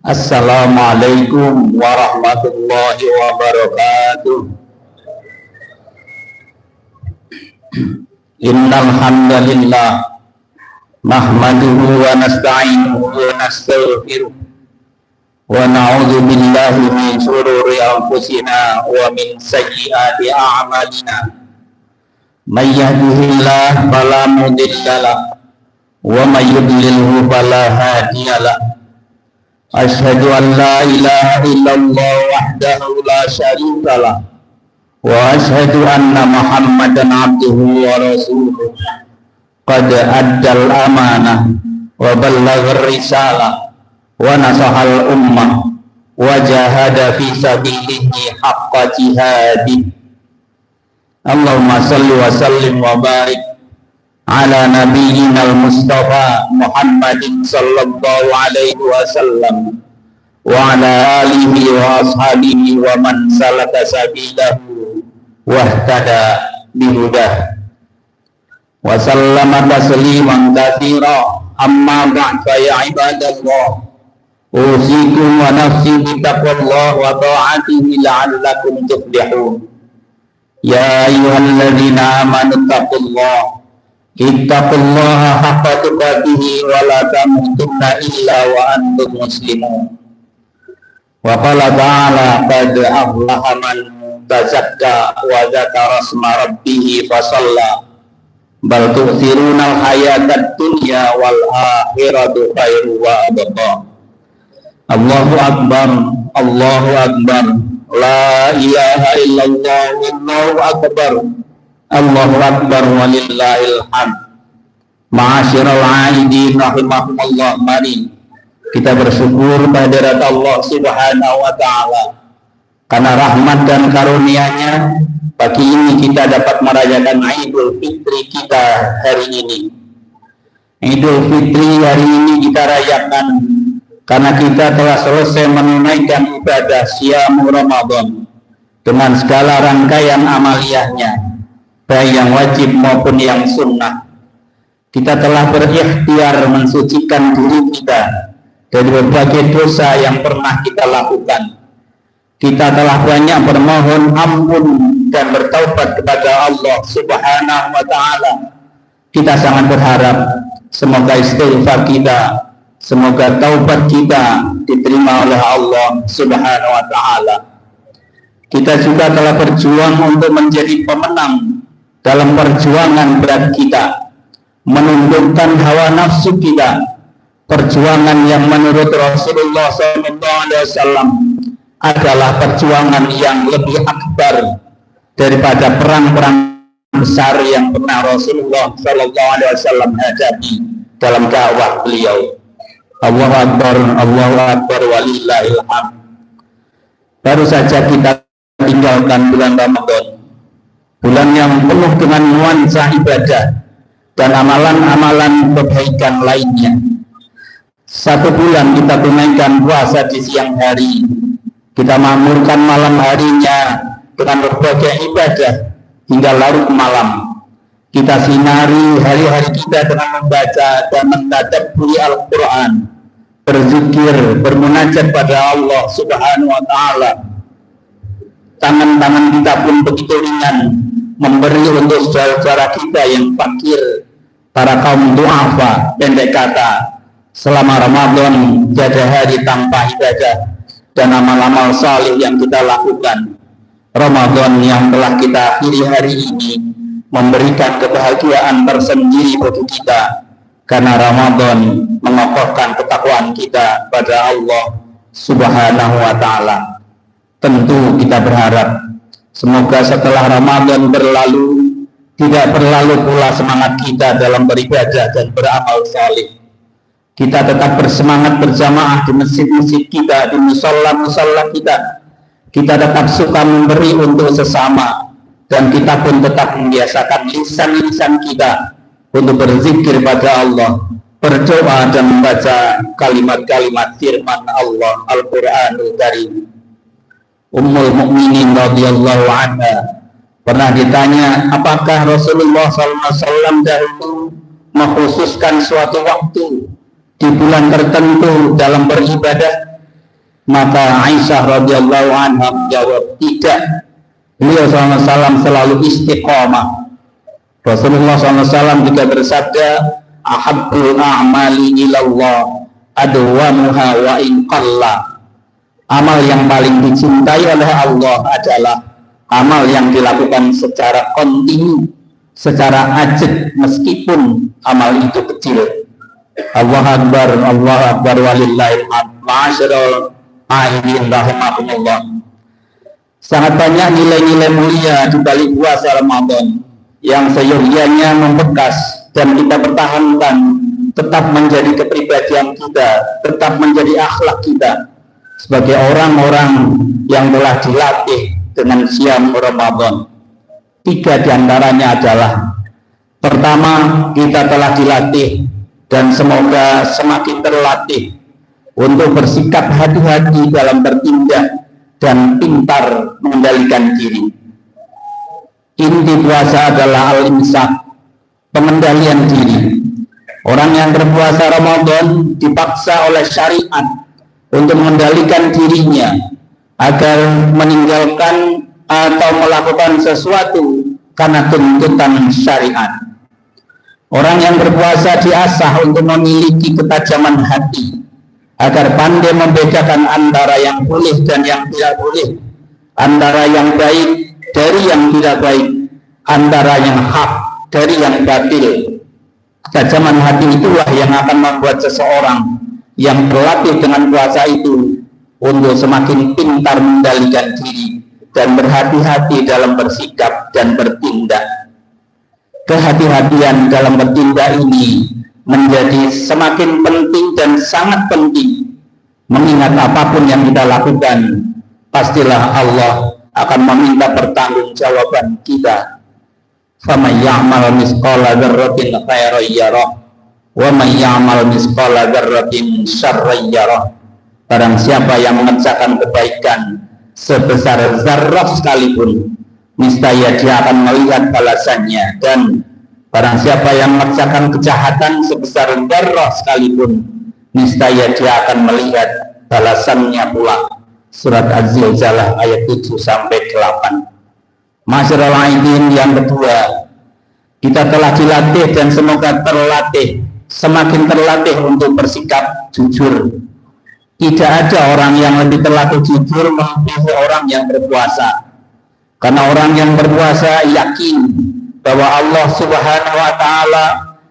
Assalamualaikum warahmatullahi wabarakatuh. Innal hamdalillah nahmaduhu wa nasta'inuhu wa nastaghfiruh wa na'udzu billahi min shururi anfusina wa min sayyiati a'malina. May yahdihillahu fala mudilla lahu wa may yudlilhu fala hadiya lahu. Asyhadu an la ilaha illallah wahdahu la syarika lah wa asyhadu anna Muhammadan abduhu wa rasuluh. Qad addal amanah wa ballagha risalah wa nasahal ummah wa jahada fi sabilihi haqqa jihadih. Allahumma salli wa sallim wa barik ala nabiyyina al-Mustafa Muhammadin sallallahu alaihi wasallam wa ala alihi wa ashabihi wa man salaka sabilahu wa ihtada bihudah wa sallama tasliman katsira. Amma ba'd, fa ya ibadallah, usikum wa nafsi bittaqwallah wa ta'atihi la'allakum tuflihun. Ya ayyuhalladzina amanu taqullaha ittaqullaha haqqa tuqatih wa la tamutunna illa wa antum muslimun. Wa qala ta'ala qad aflaha man tazakka wa dzakara asma rabbih fa shalla bal tu'thiruna al-hayatad dunya wal akhiratu khairu wa abqa. Allahu akbar, Allahu akbar, la ilaha illallah, wallahu akbar, Allahu akbar walillahil hamd. Ma'asyiral aidin rahimakumullah, mari kita bersyukur kehadirat Allah Subhanahu wa taala karena rahmat dan karunia-Nya pagi ini kita dapat merayakan Idul Fitri kita hari ini. Idul Fitri hari ini kita rayakan karena kita telah selesai menunaikan ibadah siam Ramadan dengan segala rangkaian amaliyahnya, baik yang wajib maupun yang sunnah. Kita telah berikhtiar mensucikan diri kita dari berbagai dosa yang pernah kita lakukan. Kita telah banyak bermohon ampun dan bertaubat kepada Allah Subhanahu wa taala. Kita sangat berharap semoga istighfar kita, semoga taubat kita diterima oleh Allah Subhanahu wa taala. Kita juga telah berjuang untuk menjadi pemenang dalam perjuangan berat kita, menundukkan hawa nafsu kita, perjuangan yang menurut Rasulullah SAW adalah perjuangan yang lebih akbar daripada perang-perang besar yang pernah Rasulullah SAW hadapi dalam dakwah beliau. Allahu akbar, Allahu akbar walillahil hamd. Baru saja kita tinggalkan bulan Ramadan, bulan yang penuh dengan nuansa ibadah dan amalan-amalan kebaikan lainnya. Satu bulan kita tunaikan puasa di siang hari, kita makmurkan malam harinya dengan berbagai ibadah hingga larut malam. Kita sinari hari-hari kita dengan membaca dan mentadabburi Al-Quran, berzikir, bermunajat pada Allah Subhanahu wa taala. Tangan-tangan kita pun begitu ringan memberi untuk saudara-saudara kita yang fakir, para kaum du'afa. Pendek kata, selama Ramadan tiada hari tanpa ibadah dan amal-amal salih yang kita lakukan. Ramadan yang telah kita akhiri hari ini memberikan kebahagiaan tersendiri bagi kita, karena Ramadan mengokohkan ketakwaan kita pada Allah Subhanahu wa taala. Tentu kita berharap semoga setelah Ramadan berlalu tidak berlalu pula semangat kita dalam beribadah dan beramal saleh. Kita tetap bersemangat berjamaah di masjid-masjid kita, di musalla-musalla kita. Kita tetap suka memberi untuk sesama, dan kita pun tetap membiasakan lisan-lisan kita untuk berzikir pada Allah, berdoa dan membaca kalimat-kalimat firman Allah Al-Quranul Karim. Ummul Mukminin radhiyallahu anha pernah ditanya, apakah Rasulullah SAW dahulu mengkhususkan suatu waktu di bulan tertentu dalam beribadah? Maka Aisyah radhiyallahu anha menjawab, tidak. Beliau SAW selalu istiqomah. Rasulullah SAW juga bersabda, ahabbul a'mali ilallah adwamuha wa in qalla. Amal yang paling dicintai oleh Allah adalah amal yang dilakukan secara kontinu, secara ajad, meskipun amal itu kecil. Allah Akbar walillahil hamd. Ma'asyiral a'imin rahimakumullah. Sangat banyak nilai-nilai mulia di balik puasa Ramadan yang seyogyanya membekas dan kita pertahankan, tetap menjadi kepribadian kita, tetap menjadi akhlak kita sebagai orang-orang yang telah dilatih dengan siam Ramadan. 3 diantaranya adalah: pertama, kita telah dilatih dan semoga semakin terlatih untuk bersikap hati-hati dalam bertindak dan pintar mengendalikan diri. Inti puasa adalah al-imsak, pengendalian diri. Orang yang berpuasa Ramadan dipaksa oleh syariat untuk mengendalikan dirinya agar meninggalkan atau melakukan sesuatu karena tuntutan syariat. Orang yang berpuasa diasah untuk memiliki ketajaman hati agar pandai membedakan antara yang boleh dan yang tidak boleh, antara yang baik dari yang tidak baik, antara yang hak dari yang batil. Ketajaman hati itulah yang akan membuat seseorang yang berlatih dengan puasa itu untuk semakin pintar mengendalikan diri dan berhati-hati dalam bersikap dan bertindak. Kehati-hatian dalam bertindak ini menjadi semakin penting dan sangat penting, mengingat apapun yang kita lakukan, pastilah Allah akan meminta pertanggungjawaban kita. Faman ya'mal misqala dzarratin khairan yarah wa man ya'mal misqala dzarratin syarran yarah. Barang siapa yang mengerjakan kebaikan sebesar zarrah sekalipun, niscaya dia akan melihat balasannya, dan barang siapa yang mengerjakan kejahatan sebesar zarrah sekalipun, niscaya dia akan melihat balasannya pula. Surat Az-Zilzalah ayat 7-8. Ma'asyiral aidin, yang kedua, kita telah dilatih dan semoga terlatih, semakin terlatih untuk bersikap jujur. Tidak ada orang yang lebih terlatih jujur melebihi orang yang berpuasa. Karena orang yang berpuasa yakin bahwa Allah Subhanahu wa Ta'ala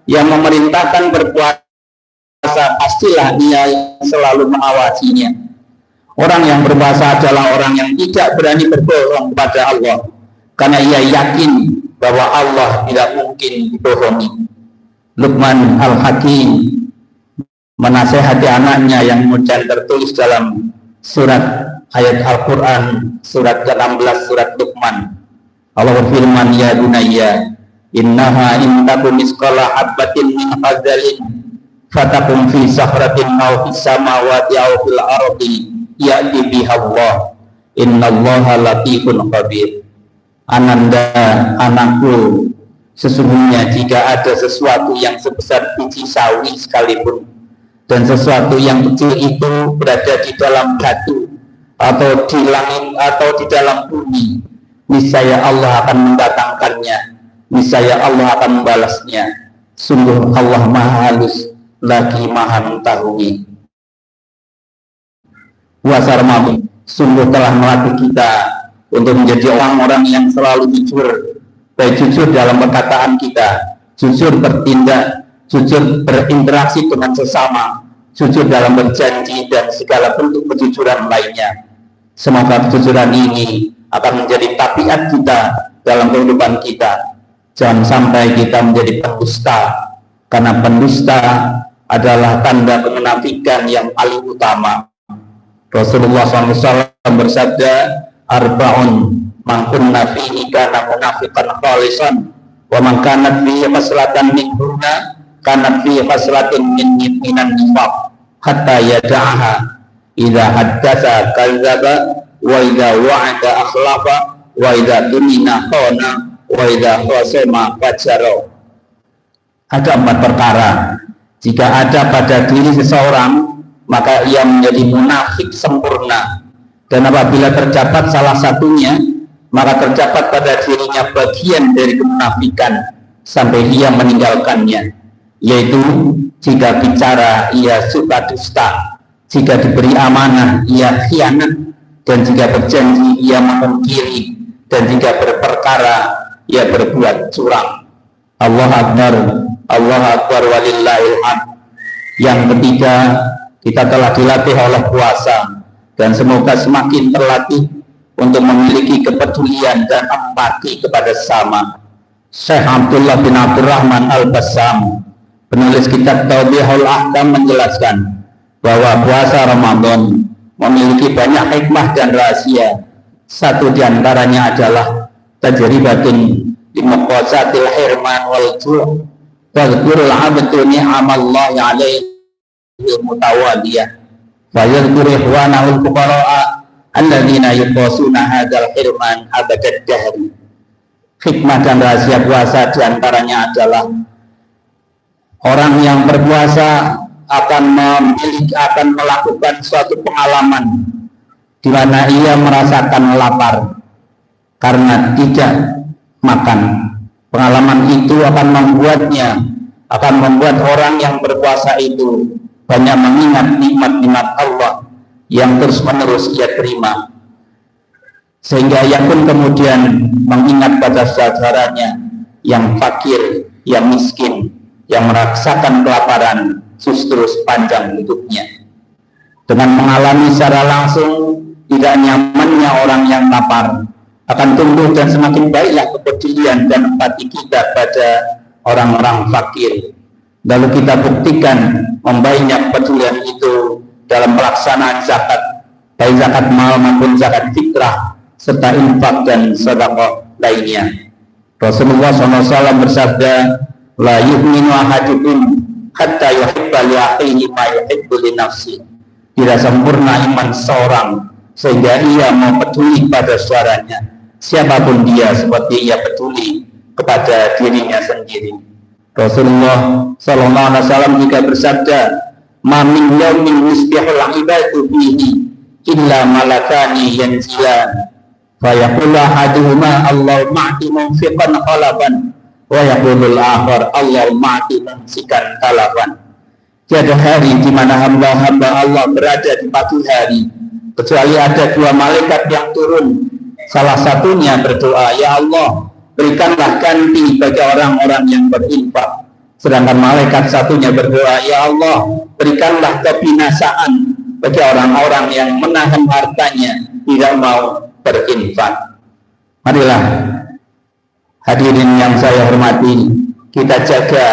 yang memerintahkan berpuasa, pastilah Dia yang selalu mengawasinya. Orang yang berpuasa adalah orang yang tidak berani berbohong kepada Allah, karena ia yakin bahwa Allah tidak mungkin dibohongi. Luqman Al-Hakim menasehati anaknya yang kemudian tertulis dalam surat ayat Al-Quran, surat ke-16, surat Luqman. Allah berfirman, ya bunayya innaha intakum misqala habbatin min khardalin fatakum fi sakhratin aw fis samawati aw fil ardi ya'ti biha Allah innallaha latifun khabir. Ananda, anakku, sesungguhnya jika ada sesuatu yang sebesar biji sawi sekalipun, dan sesuatu yang kecil itu berada di dalam batu atau di langit atau di dalam bumi, niscaya Allah akan mendatangkannya, niscaya Allah akan membalasnya. Sungguh Allah maha halus lagi maha mengetahui. Puasa Ramadan sungguh telah melatih kita untuk menjadi orang-orang yang selalu jujur, baik jujur dalam perkataan kita, jujur bertindak, jujur berinteraksi dengan sesama, jujur dalam berjanji, dan segala bentuk kejujuran lainnya. Semoga kejujuran ini akan menjadi tabiat kita dalam kehidupan kita. Jangan sampai kita menjadi pendusta, karena pendusta adalah tanda kemunafikan yang paling utama. Rasulullah SAW bersabda, arba'un man kunna fihi kana munafiqan khalisan wa man kanat fihi khaslatan min hurna kanat fihi khaslatin minan nifaq hatta yada'aha idza haddatsa kadzdzaba wa idza wa'ada akhlafa wa idza tumina khana wa idza khasama fajara. Ada 4 perkara jika ada pada diri seseorang, maka ia menjadi munafik sempurna. Dan apabila terdapat salah satunya, maka terdapat pada dirinya bagian dari kemunafikan sampai ia meninggalkannya, yaitu jika bicara ia suka dusta, jika diberi amanah ia khianat, dan jika berjanji ia memungkiri, dan jika berperkara ia berbuat curang. Allah Akbar walillahil hamd. Yang ketiga, kita telah dilatih oleh puasa, dan semoga semakin terlatih untuk memiliki kepedulian dan empati kepada sesama. Syekh Abdullah bin Abdurrahman Al-Bassam, penulis kitab Tawdihul Ahkam, menjelaskan bahwa puasa Ramadan memiliki banyak hikmah dan rahasia. Satu di antaranya adalah tajribatun di muqasatil hirman wal ju' wa dzkurul 'abdu ni'amallahi 'alaihi mutawaliyah wa yadhkuru ikhwanahu al-fuqara'a alladzina yuqasuna hadzal hirman abadad dahri. Hikmah dan rahasia puasa diantaranya adalah orang yang berpuasa akan melakukan suatu pengalaman di mana ia merasakan lapar karena tidak makan. Pengalaman itu akan membuat orang yang berpuasa itu banyak mengingat nikmat-nikmat Allah yang terus-menerus ia terima, sehingga ia pun kemudian mengingat pada saudaranya yang fakir, yang miskin, yang merasakan kelaparan justru sepanjang hidupnya. Dengan mengalami secara langsung tidak nyamannya orang yang lapar, akan tumbuh dan semakin baiklah kepedulian dan empati kita pada orang-orang fakir. Lalu kita buktikan membaiknya kepedulian itu dalam pelaksanaan zakat, baik zakat mal maupun zakat fitrah, serta infak dan sedekah lainnya. Rasulullah SAW bersabda, la yu'minu ahadukum hatta yuhibba li akhihi ma yuhibbu li nafsi. Tidak sempurna iman seorang sehingga ia mau peduli pada saudaranya, siapapun dia, seperti ia peduli kepada dirinya sendiri. Rasulullah SAW juga bersabda, ma min yaumin yusbihul ibadu fihi illa malakani yanzilan fa yaqulu ahaduhuma Allahumma a'ti munfiqan khalafan wa yaqulul akhar Allahumma a'ti mumsikan talafan. Tiada hari di mana hamba-hamba Allah berada di pagi hari kecuali ada dua malaikat yang turun. Salah satunya berdoa, ya Allah, berikanlah ganti bagi orang-orang yang berinfak. Sedangkan malaikat satunya berdoa, ya Allah, berikanlah kebinasaan bagi orang-orang yang menahan hartanya, tidak mau berinfak. Marilah hadirin yang saya hormati, kita jaga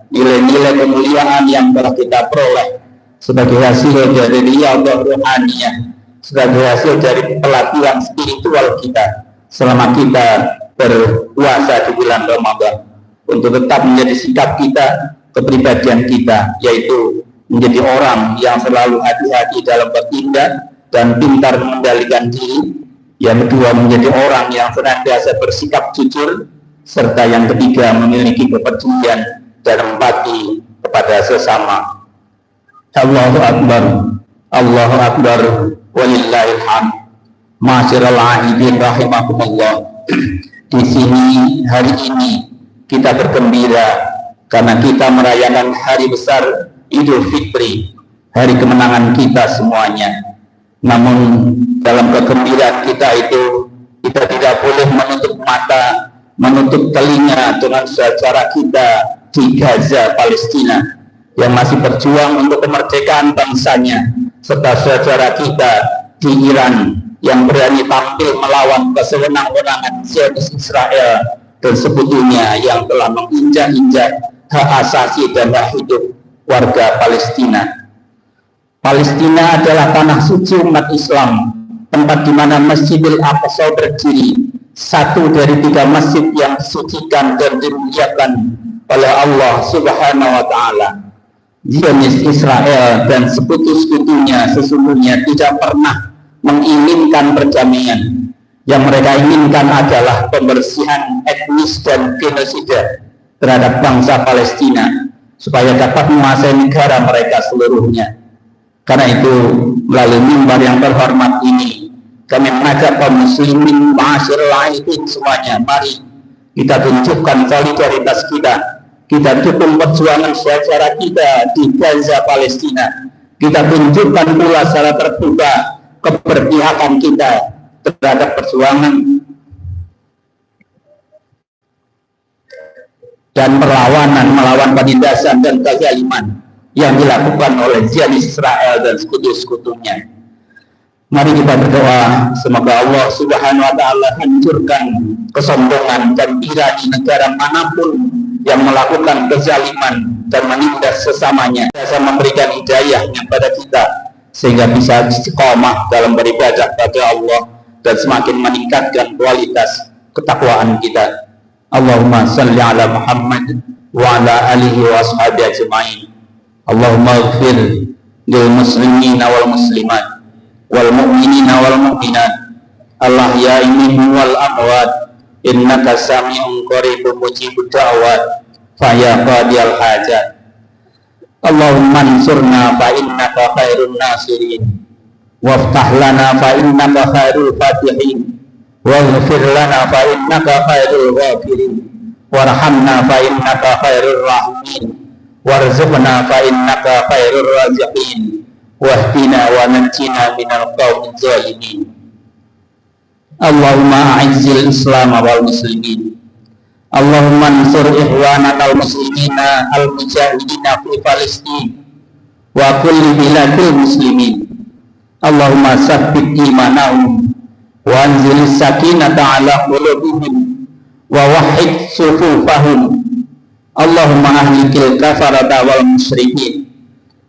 nilai-nilai kemuliaan yang telah kita peroleh sebagai hasil dari riyadhah ruhaniyah, sebagai hasil dari pelatihan spiritual kita selama kita berpuasa di bulan Ramadan, untuk tetap menjadi sikap kita, kepribadian kita, yaitu menjadi orang yang selalu hati-hati dalam bertindak dan pintar mengendalikan diri. Yang kedua, menjadi orang yang senantiasa bersikap jujur, serta yang ketiga, memiliki kepedulian dan empati kepada sesama. Allahu Akbar, Allahu Akbar, walillahil hamd. Ma'asyiral a'idin rahimakumullah. Di sini hari ini kita bergembira karena kita merayakan hari besar Idul Fitri, hari kemenangan kita semuanya. Namun dalam kegembiraan kita itu, kita tidak boleh menutup mata, menutup telinga dengan saudara kita di Gaza, Palestina, yang masih berjuang untuk kemerdekaan bangsanya, serta saudara kita di Iran yang berani tampil melawan kesewenang-wenangan Zionis Israel dan sekutunya yang telah menginjak-injak hak asasi dan hak hidup warga Palestina. Palestina adalah tanah suci umat Islam, tempat di mana Masjidil Aqsa berdiri, satu dari 3 masjid yang disucikan dan dimuliakan oleh Allah Subhanahu wa Ta'ala. Zionis Israel dan sekutu-sekutunya sesungguhnya tidak pernah menginginkan perdamaian. Yang mereka inginkan adalah pembersihan etnis dan genosida terhadap bangsa Palestina supaya dapat menguasai negara mereka seluruhnya. Karena itu melalui mimbar yang terhormat ini kami mengajak kaum muslimin ma'asyiral aidin semuanya, mari kita tunjukkan solidaritas kita dukung perjuangan sejarah kita di Gaza Palestina, kita tunjukkan pula secara terbuka keberpihakan kita terhadap perjuangan dan perlawanan melawan penindasan dan kezaliman yang dilakukan oleh Zionis Israel dan sekutu-sekutunya. Mari kita berdoa semoga Allah Subhanahu wa taala hancurkan kesombongan dan tirani negara manapun yang melakukan kezaliman dan menindas sesamanya, bisa memberikan hidayahnya pada kita sehingga bisa istiqomah dalam beribadah pada Allah dan semakin meningkatkan kualitas ketakwaan kita. Allahumma salli ala Muhammad wa ala alihi wa ashabihi ajma'in. Allahumma ighfir lil muslimina wal muslimat wal mu'minina wal mu'minat al-ahya'i minhum wal amwat innaka sami'un qaribun mujibud da'wat fa ya qadiyal hajat. Allahumma ansurna fa innaka khairun nasirin waftah lana fa innaka khairul fatihin waghfir lana fa innaka khairul ghafirin warhamna fa innaka khairur rahimin warzuqna fa innaka khairur raziqin wahdina wa najjina minal qaumiz zalimin. Allahumma a'izzil Islam wal muslimin. Allahumma ansur ikhwanana al muslimina al mujahidina fi Palestin wa kulli biladil muslimin. Allahumma sabbit imanahum wa anzil sakinata ala qulubihim wa wahhid sufufahum. Allahumma ahlikil kafarata wal musyrikin.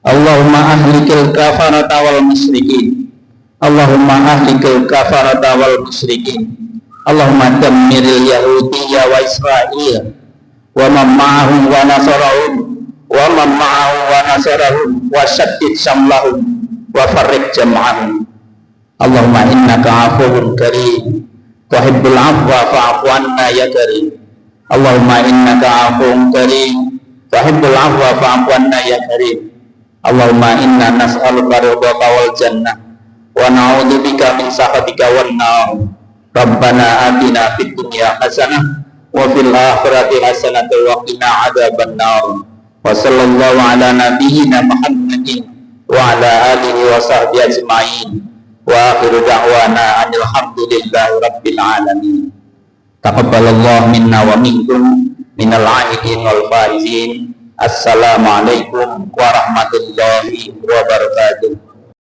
Allahumma ahlikil kafarata wal musyrikin. Allahumma ahlikil kafarata wal musyrikin. Allahumma dammiril yahudiyya wa isra'il wa man ma'ahum wa nasarahum wa man ma'ahum wa nasarahum wa syaddid syamlahum wa farriq jam'ahum. Allahumma innaka afuwun karim tuhibbul afwa fa'fu anna ya karim. Allahumma innaka afuwun karim tuhibbul afwa fa'fu anna ya karim. Allahumma inna nas'aluka ridhaka wal jannah wa na'udzubika min sakhatika wan nar. Rabbana atina fid dunya hasanah wa fil akhirati hasanah wa qina adzaban nar. Wa sallallahu ala nabiyyina Muhammadin wa ala alihi wa sahbihi ajma'in. Wa akhiru da'wana alhamdulillahi rabbil alamin. Taqabbalallahu minna wa minkum minal aidin wal faizin. Assalamualaikum warahmatullahi wabarakatuh.